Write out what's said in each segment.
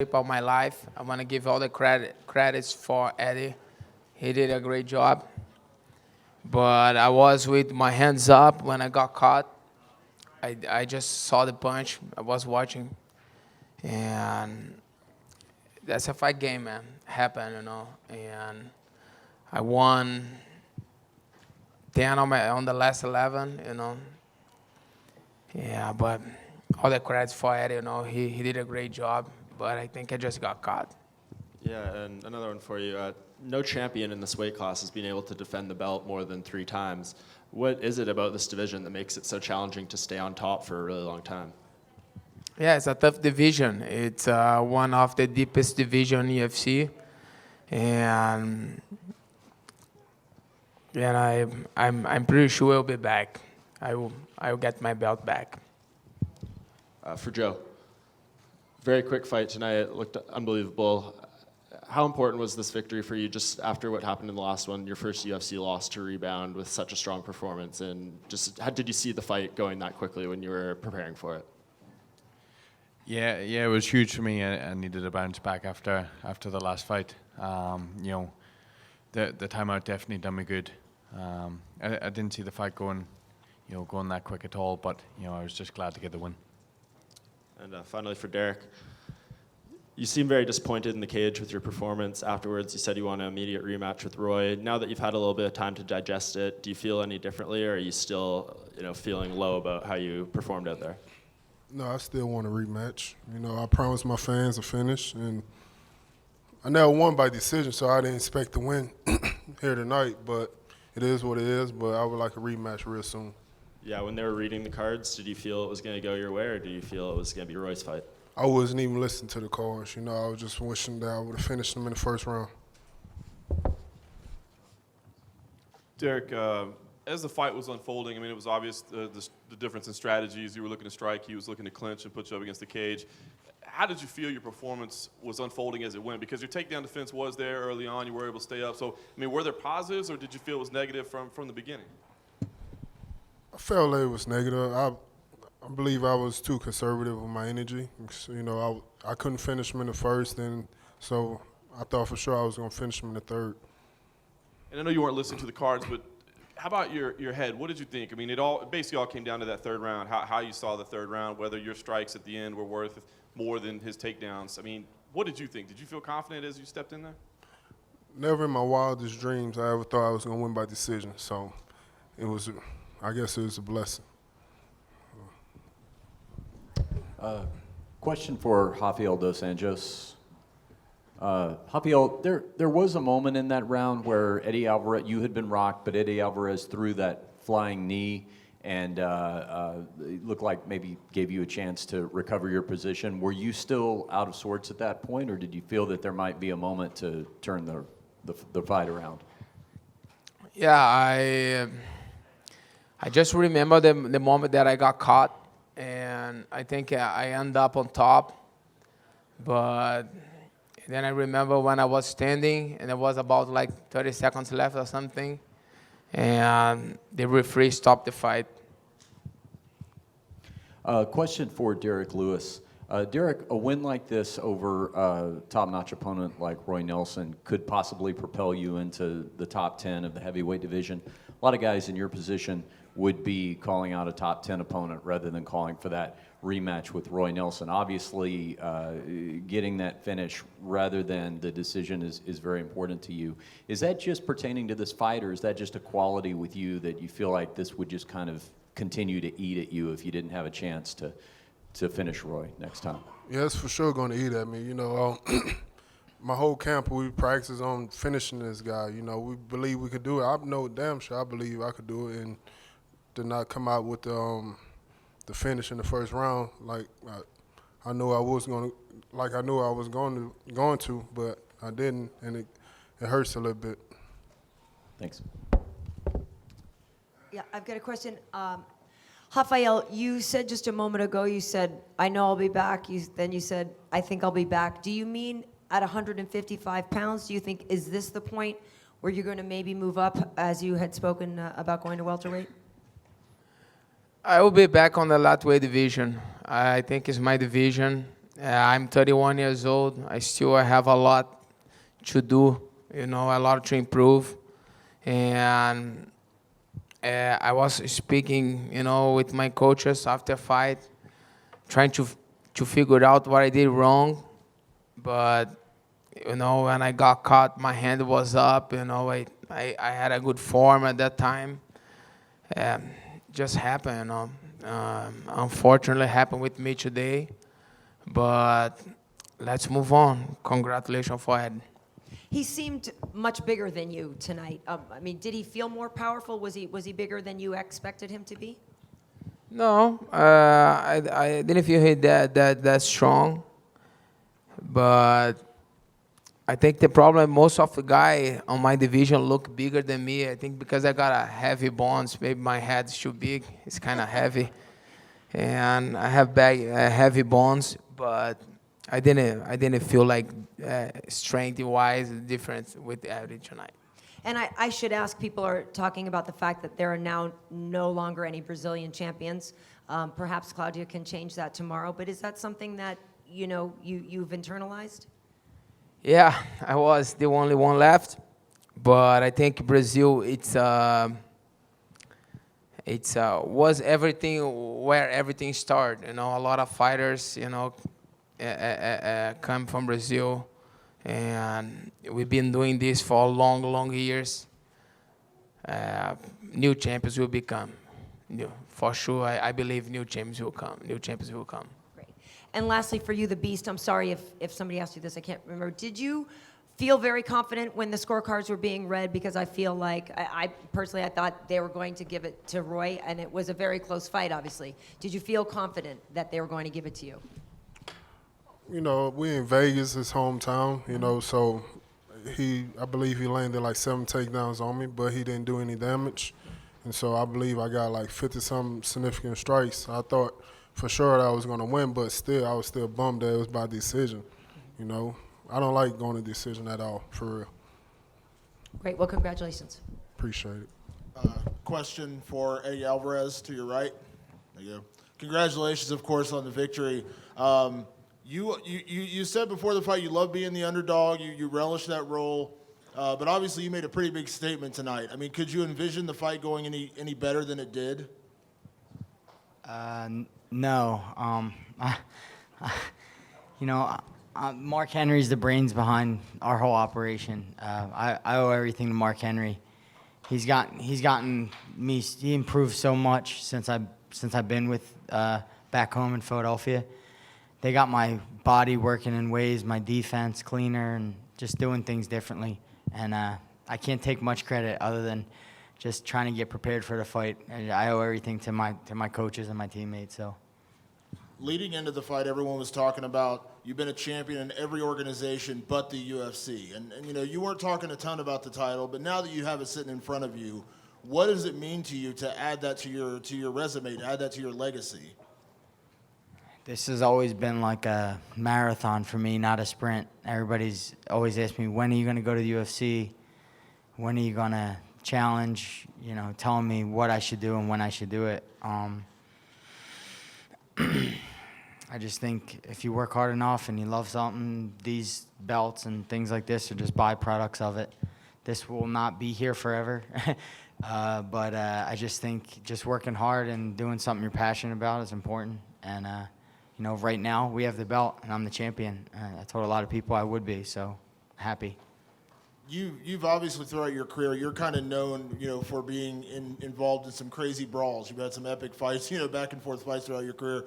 of my life. I want to give all the credits for Eddie. He did a great job. But I was with my hands up when I got caught. I just saw the punch. I was watching. And that's a fight game, man. Happened. And I won 10 on the last 11. Yeah, but all the credits for Eddie, he did a great job. But I think I just got caught. Yeah, and another one for you. No champion in this weight class has been able to defend the belt more than 3 times. What is it about this division that makes it so challenging to stay on top for a really long time? Yeah, it's a tough division. It's one of the deepest division in UFC, and I'm pretty sure I'll be back. I will get my belt back. For Joe, very quick fight tonight. It looked unbelievable. How important was this victory for you just after what happened in the last one, your first UFC loss, to rebound with such a strong performance? And just how did you see the fight going that quickly when you were preparing for it? Yeah, it was huge for me. I needed a bounce back after the last fight. The timeout definitely done me good. I didn't see the fight going that quick at all, but I was just glad to get the win. And finally for Derrick, you seem very disappointed in the cage with your performance. Afterwards, you said you want an immediate rematch with Roy. Now that you've had a little bit of time to digest it, do you feel any differently, or are you still feeling low about how you performed out there? No, I still want a rematch. I promised my fans a finish, and I never won by decision, so I didn't expect to win here tonight, but it is what it is, but I would like a rematch real soon. Yeah, when they were reading the cards, did you feel it was going to go your way, or do you feel it was going to be Roy's fight? I wasn't even listening to the cards. I was just wishing that I would have finished them in the first round. Derrick, as the fight was unfolding, it was obvious the difference in strategies. You were looking to strike, he was looking to clinch and put you up against the cage. How did you feel your performance was unfolding as it went? Because your takedown defense was there early on, you were able to stay up. So, were there positives, or did you feel it was negative from the beginning? I felt like it was negative. I believe I was too conservative with my energy. I couldn't finish him in the first, and so I thought for sure I was going to finish him in the third. And I know you weren't listening to the cards, but how about your head? What did you think? It basically all came down to that third round, how you saw the third round, whether your strikes at the end were worth more than his takedowns. What did you think? Did you feel confident as you stepped in there? Never in my wildest dreams I ever thought I was going to win by decision. So I guess it was a blessing. Question for Rafael dos Anjos. Rafael, there was a moment in that round where Eddie Alvarez, you had been rocked, but Eddie Alvarez threw that flying knee and it looked like maybe gave you a chance to recover your position. Were you still out of sorts at that point, or did you feel that there might be a moment to turn the fight around? Yeah, I just remember the moment that I got caught, and I think I ended up on top. But then I remember when I was standing, and it was about 30 seconds left or something, and the referee stopped the fight. Question for Derrick Lewis. Derrick, a win like this over a top-notch opponent like Roy Nelson could possibly propel you into the top 10 of the heavyweight division. A lot of guys in your position would be calling out a top 10 opponent rather than calling for that rematch with Roy Nelson. Obviously, getting that finish rather than the decision is very important to you. Is that just pertaining to this fight, or is that just a quality with you that you feel like this would just kind of continue to eat at you if you didn't have a chance to finish Roy next time? Yeah, it's for sure going to eat at me. My whole camp, we practice on finishing this guy. We believe we could do it. I know damn sure I believe I could do it, and to not come out with the finish in the first round I knew I was going to, but I didn't, and it hurts a little bit. Thanks. Yeah, I've got a question. Rafael, you said just a moment ago, you said, I know I'll be back. Then you said, I think I'll be back. Do you mean at 155 pounds? Do you think, is this the point where you're going to maybe move up, as you had spoken about going to welterweight? I will be back on the lightweight division. I think it's my division. I'm 31 years old. I still have a lot to do, a lot to improve. And I was speaking, with my coaches after fight, trying to figure out what I did wrong. But, when I got caught, my hand was up. I had a good form at that time. Just happened, unfortunately, happened with me today. But let's move on. Congratulations for Ed. He seemed much bigger than you tonight. Did he feel more powerful? Was he bigger than you expected him to be? No, I didn't feel he that strong. But I think the problem, most of the guy on my division look bigger than me. I think because I got a heavy bones, maybe my head's too big. It's kind of heavy, and I have heavy bones. But I didn't feel like strength-wise difference with Eddie tonight. And I should ask, people are talking about the fact that there are now no longer any Brazilian champions. Perhaps Claudia can change that tomorrow. But is that something that you've internalized? Yeah, I was the only one left, but I think Brazil was everything where everything started. A lot of fighters, come from Brazil, and we've been doing this for long, long years. New champions will become, for sure. I believe new champions will come. New champions will come. And lastly, for you, the Beast, I'm sorry if somebody asked you this, I can't remember. Did you feel very confident when the scorecards were being read? Because I feel like, I personally, I thought they were going to give it to Roy, and it was a very close fight, obviously. Did you feel confident that they were going to give it to you? We in Vegas, his hometown, so I believe he landed like 7 takedowns on me, but he didn't do any damage. And so I believe I got like 50-something significant strikes. I thought for sure that I was going to win, but still, I was still bummed that it was by decision. I don't like going to decision at all, for real. Great. Well, congratulations. Appreciate it. Question for Eddie Alvarez to your right. There you go. Congratulations, of course, on the victory. You said before the fight you love being the underdog. You relish that role. But obviously you made a pretty big statement tonight. Could you envision the fight going any better than it did? No. Mark Henry's the brains behind our whole operation. I owe everything to Mark Henry. He's gotten me. He improved so much since I've been with back home in Philadelphia. They got my body working in ways, my defense cleaner, and just doing things differently. And I can't take much credit other than just trying to get prepared for the fight. And I owe everything to my coaches and my teammates. So, leading into the fight, everyone was talking about you've been a champion in every organization but the UFC, and you weren't talking a ton about the title, but now that you have it sitting in front of you, what does it mean to you to add that to your resume, to add that to your legacy? this has always been like a marathon for me, not a sprint. Everybody's always asked me, when are you going to go to the UFC? When are you going to challenge? Telling me what I should do and when I should do it. I just think if you work hard enough and you love something, these belts and things like this are just byproducts of it. This will not be here forever. But I just think just working hard and doing something you're passionate about is important. And, right now we have the belt and I'm the champion. I told a lot of people I would be, so happy. You've obviously throughout your career, you're kind of known, for being involved in some crazy brawls. You've had some epic fights, back and forth fights throughout your career.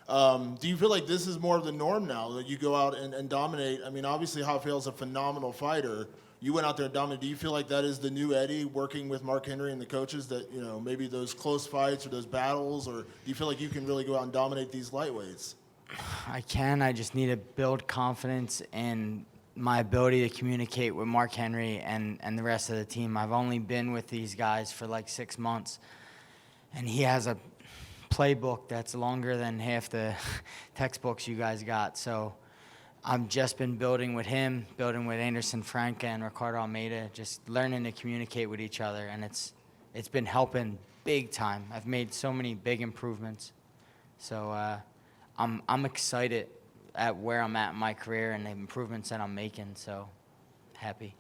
Do you feel like this is more of the norm now, that you go out and dominate? I mean, obviously Rafael's a phenomenal fighter. You went out there and dominated. Do you feel like that is the new Eddie, working with Mark Henry and the coaches, that, maybe those close fights or those battles, or do you feel like you can really go out and dominate these lightweights? I can. I just need to build confidence in my ability to communicate with Mark Henry and the rest of the team. I've only been with these guys for like 6 months, and he has a playbook that's longer than half the textbooks you guys got. So I've just been building with him, building with Anderson Franca and Ricardo Almeida, just learning to communicate with each other, and it's been helping big time. I've made so many big improvements. So I'm excited at where I'm at in my career and the improvements that I'm making. So happy.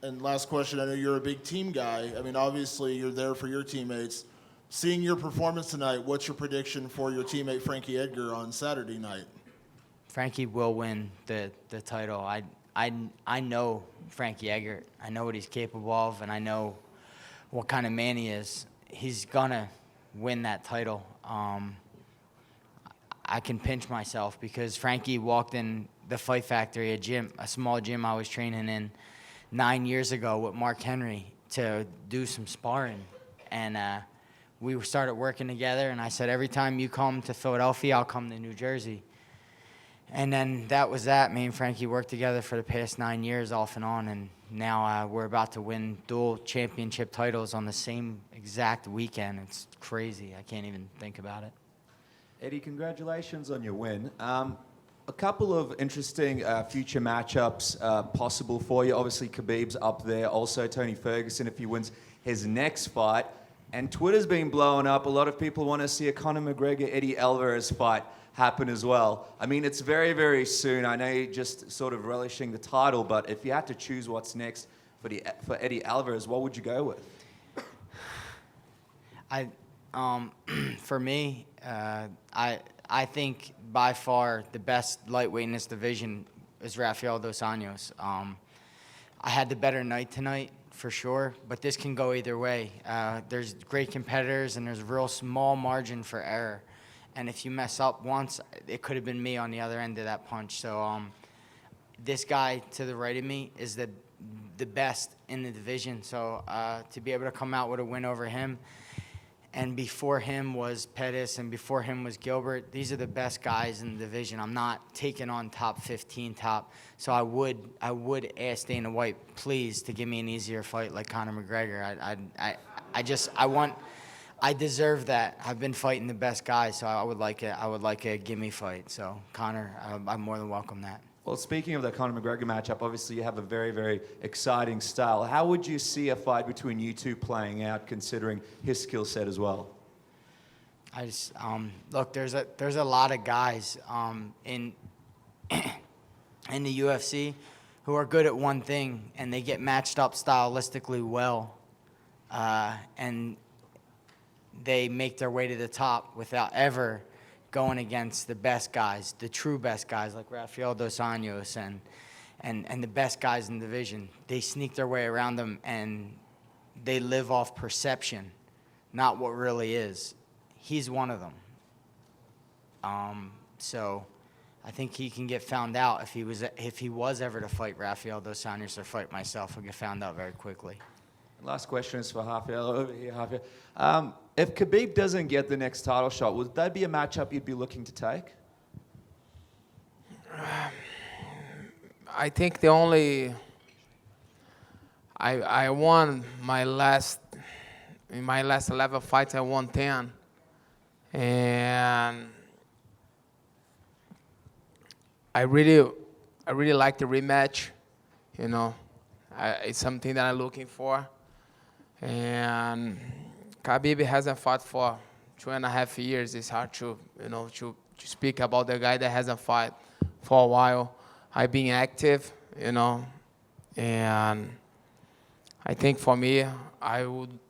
And last question, I know you're a big team guy. I mean, obviously you're there for your teammates. Seeing your performance tonight, what's your prediction for your teammate Frankie Edgar on Saturday night? Frankie will win the title. I know Frankie Edgar. I know what he's capable of, and I know what kind of man he is. He's gonna win that title. I can pinch myself because Frankie walked in the Fight Factory, a small gym I was training in 9 years ago with Mark Henry to do some sparring, and we started working together. And I said, every time you come to Philadelphia, I'll come to New Jersey. And then that was that. Me and Frankie worked together for the past 9 years off and on, and now we're about to win dual championship titles on the same exact weekend. It's crazy. I can't even think about it. Eddie, congratulations on your win. A couple of interesting future matchups possible for you. Obviously, Khabib's up there. Also, Tony Ferguson, if he wins his next fight. And Twitter's been blowing up. A lot of people want to see a Conor McGregor, Eddie Alvarez fight happen as well. I mean, it's very, very soon. I know you're just sort of relishing the title, but if you had to choose what's next for Eddie Alvarez, what would you go with? For me, I think by far the best lightweight in this division is Rafael dos Anjos. I had the better night tonight for sure, but this can go either way. There's great competitors and there's a real small margin for error. And if you mess up once, it could have been me on the other end of that punch. So this guy to the right of me is the best in the division. So to be able to come out with a win over him, and before him was Pettis, and before him was Gilbert. These are the best guys in the division. I'm not taking on top 15 top. So I would ask Dana White, please, to give me an easier fight like Conor McGregor. I deserve that. I've been fighting the best guys, so I would like a gimme fight. So Conor, I'm more than welcome that. Well, speaking of the Conor McGregor matchup, obviously you have a very, very exciting style. How would you see a fight between you two playing out, considering his skill set as well? I just look. There's a lot of guys in the UFC who are good at one thing, and they get matched up stylistically well, and they make their way to the top without ever going against the best guys, the true best guys like Rafael dos Anjos and the best guys in the division. They sneak their way around them, and they live off perception, not what really is. He's one of them. So I think he can get found out if he was ever to fight Rafael dos Anjos or fight myself. He'll get found out very quickly. Last question is for Rafael over here, Rafael. If Khabib doesn't get the next title shot, would that be a matchup you'd be looking to take? I think I won my last 11 fights. I won 10, and I really like the rematch. You know, it's something that I'm looking for. And Khabib hasn't fought for 2.5 years. It's hard to speak about the guy that hasn't fought for a while. I've been active, and I think for me, I don't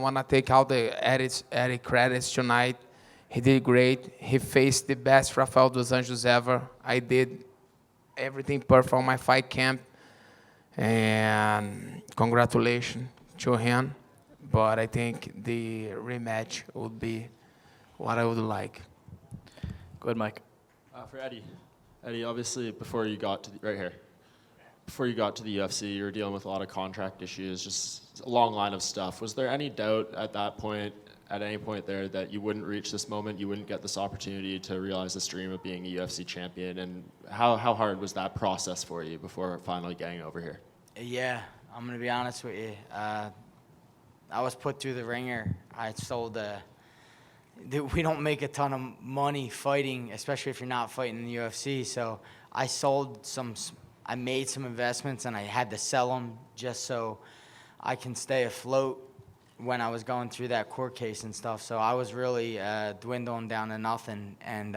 want to take out the Eddie credits tonight. He did great. He faced the best Rafael dos Anjos ever. I did everything perfect on my fight camp. And congratulations to him. But I think the rematch would be what I would like. Go ahead, Mike. For Eddie. Eddie, obviously, before you got to the UFC, you were dealing with a lot of contract issues, just a long line of stuff. Was there any doubt at that point, at any point there, that you wouldn't reach this moment, you wouldn't get this opportunity to realize this dream of being a UFC champion? And how hard was that process for you before finally getting over here? Yeah, I'm going to be honest with you. I was put through the ringer. I sold we don't make a ton of money fighting, especially if you're not fighting in the UFC. So I made some investments, and I had to sell them just so I can stay afloat when I was going through that court case and stuff. So I was really dwindling down to nothing. And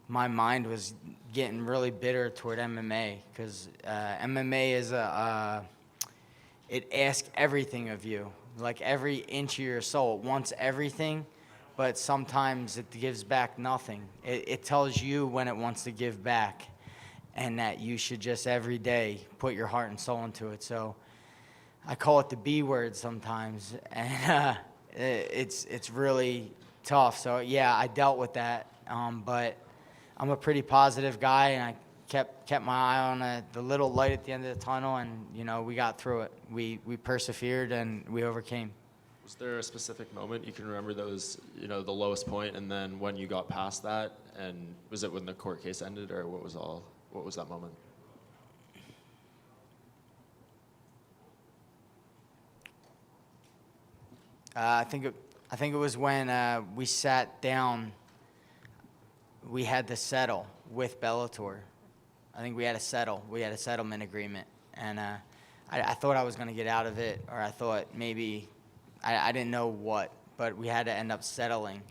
my mind was getting really bitter toward MMA because MMA is it asks everything of you, like every inch of your soul. It wants everything, but sometimes it gives back nothing. It tells you when it wants to give back, and that you should just every day put your heart and soul into it. So I call it the B word sometimes, and it's really tough. So yeah, I dealt with that, but I'm a pretty positive guy, and I kept my eye on the little light at the end of the tunnel, and we got through it. We persevered and we overcame. Was there a specific moment you can remember that was the lowest point, and then when you got past that, and was it when the court case ended, or what was that moment? I think it was when we sat down. We had to settle with Bellator. I think we had to settle. We had a settlement agreement, and I thought I was going to get out of it, or I thought maybe I didn't know what, but we had to end up settling,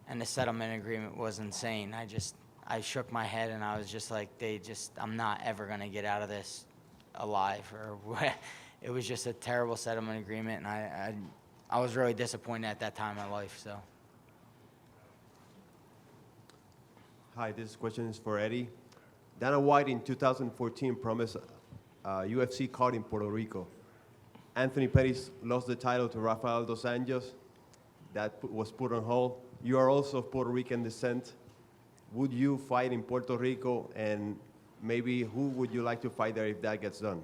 and the settlement agreement was insane. I shook my head, and I was just like, I'm not ever going to get out of this alive, or it was just a terrible settlement agreement, and I was really disappointed at that time in my life. So. Hi, this question is for Eddie. Dana White in 2014 promised a UFC card in Puerto Rico. Anthony Pettis lost the title to Rafael dos Anjos. That was put on hold. You are also of Puerto Rican descent. Would you fight in Puerto Rico, and maybe who would you like to fight there if that gets done?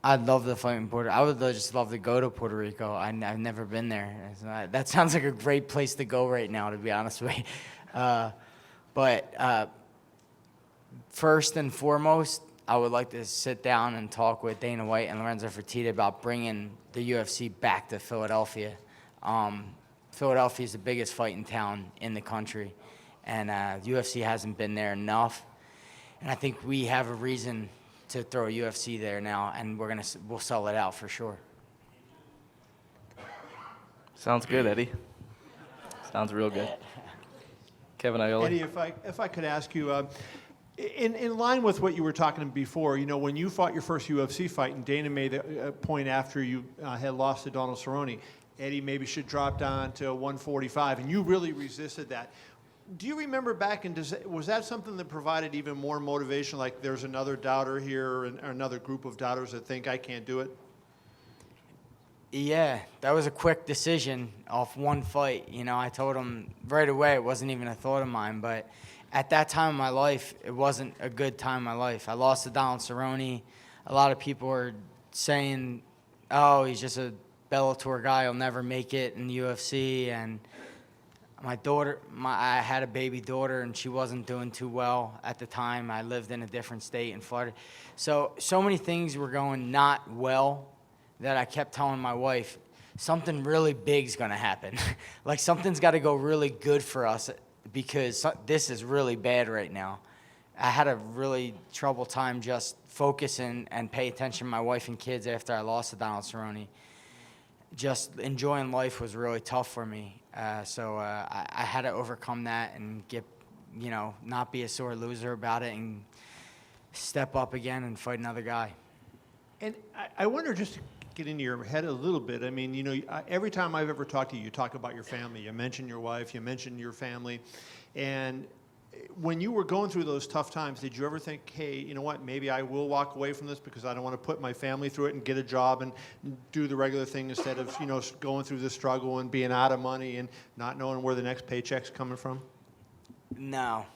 I'd love to fight in Puerto Rico. I would just love to go to Puerto Rico. I've never been there. That sounds like a great place to go right now, to be honest with you. But first and foremost, I would like to sit down and talk with Dana White and Lorenzo Fertitta about bringing the UFC back to Philadelphia. Philadelphia is the biggest fighting town in the country, and the UFC hasn't been there enough. And I think we have a reason to throw a UFC there now, and we'll sell it out for sure. Sounds good, Eddie. Sounds real good. Kevin Aioli. Eddie, if I could ask you, in line with what you were talking before, when you fought your first UFC fight, and Dana made a point after you had lost to Donald Cerrone, Eddie maybe should drop down to 145, and you really resisted that. Do you remember back, and was that something that provided even more motivation, like there's another doubter here, or another group of doubters that think I can't do it? Yeah, that was a quick decision off one fight. I told him right away it wasn't even a thought of mine, but at that time in my life, it wasn't a good time in my life. I lost to Donald Cerrone. A lot of people were saying, oh, he's just a Bellator guy, he'll never make it in the UFC, and my daughter, I had a baby daughter, and she wasn't doing too well at the time. I lived in a different state in Florida. So many things were going not well that I kept telling my wife, something really big's going to happen. Like, something's got to go really good for us because this is really bad right now. I had a really trouble time just focusing and pay attention to my wife and kids after I lost to Donald Cerrone. Just enjoying life was really tough for me. So I had to overcome that and not be a sore loser about it and step up again and fight another guy. And I wonder, just to get into your head a little bit, I mean, every time I've ever talked to you, you talk about your family. You mention your wife, you mention your family. And when you were going through those tough times, did you ever think, hey, you know what, maybe I will walk away from this because I don't want to put my family through it and get a job and do the regular thing instead of, going through the struggle and being out of money and not knowing where the next paycheck's coming from? No.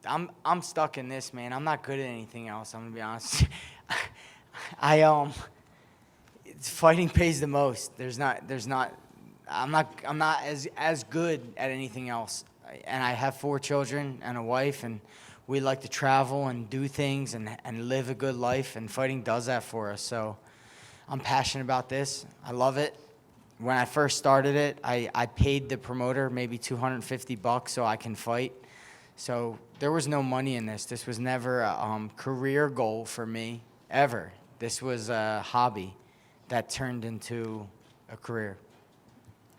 I'm stuck in this, man. I'm not good at anything else, I'm going to be honest. Fighting pays the most. I'm not as good at anything else. And I have 4 children and a wife, and we like to travel and do things and live a good life, and fighting does that for us. So I'm passionate about this. I love it. When I first started it, I paid the promoter maybe $250 so I can fight. So there was no money in this. This was never a career goal for me, ever. This was a hobby that turned into a career.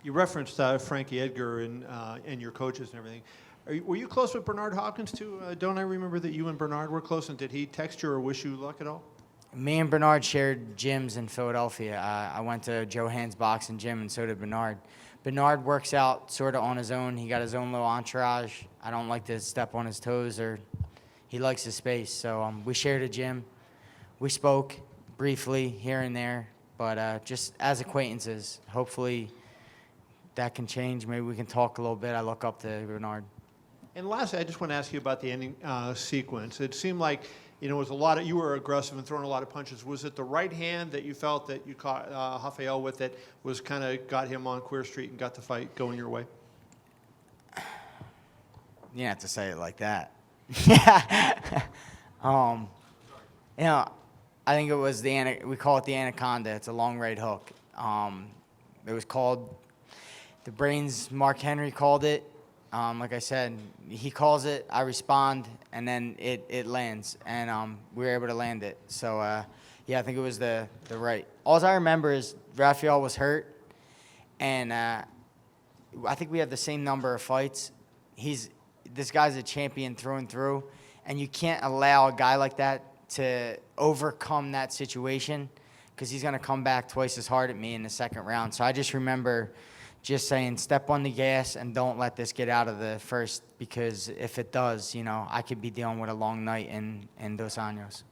You referenced Frankie Edgar and your coaches and everything. Were you close with Bernard Hopkins too? Don't I remember that you and Bernard were close, and did he text you or wish you luck at all? Me and Bernard shared gyms in Philadelphia. I went to Joe Hand's boxing gym, and so did Bernard. Bernard works out sort of on his own. He got his own little entourage. I don't like to step on his toes, or he likes his space. So we shared a gym. We spoke briefly here and there, but just as acquaintances. Hopefully that can change. Maybe we can talk a little bit. I look up to Bernard. And lastly, I just want to ask you about the ending sequence. It seemed like, you know, it was a lot of, you were aggressive and throwing a lot of punches. Was it the right hand that you felt that you caught Rafael with that was kind of got him on Queer Street and got the fight going your way? You didn't have to say it like that. You know, I think it was we call it the anaconda. It's a long right hook. It was called, the brains, Mark Henry called it. Like I said, he calls it, I respond, and then it lands, and we were able to land it. So, yeah, I think it was the right. All I remember is Rafael was hurt, and I think we have the same number of fights. This guy's a champion through and through, and you can't allow a guy like that to overcome that situation because he's going to come back twice as hard at me in the second round. So I just remember just saying, step on the gas and don't let this get out of the first, because if it does, you know, I could be dealing with a long night in Dos Anjos.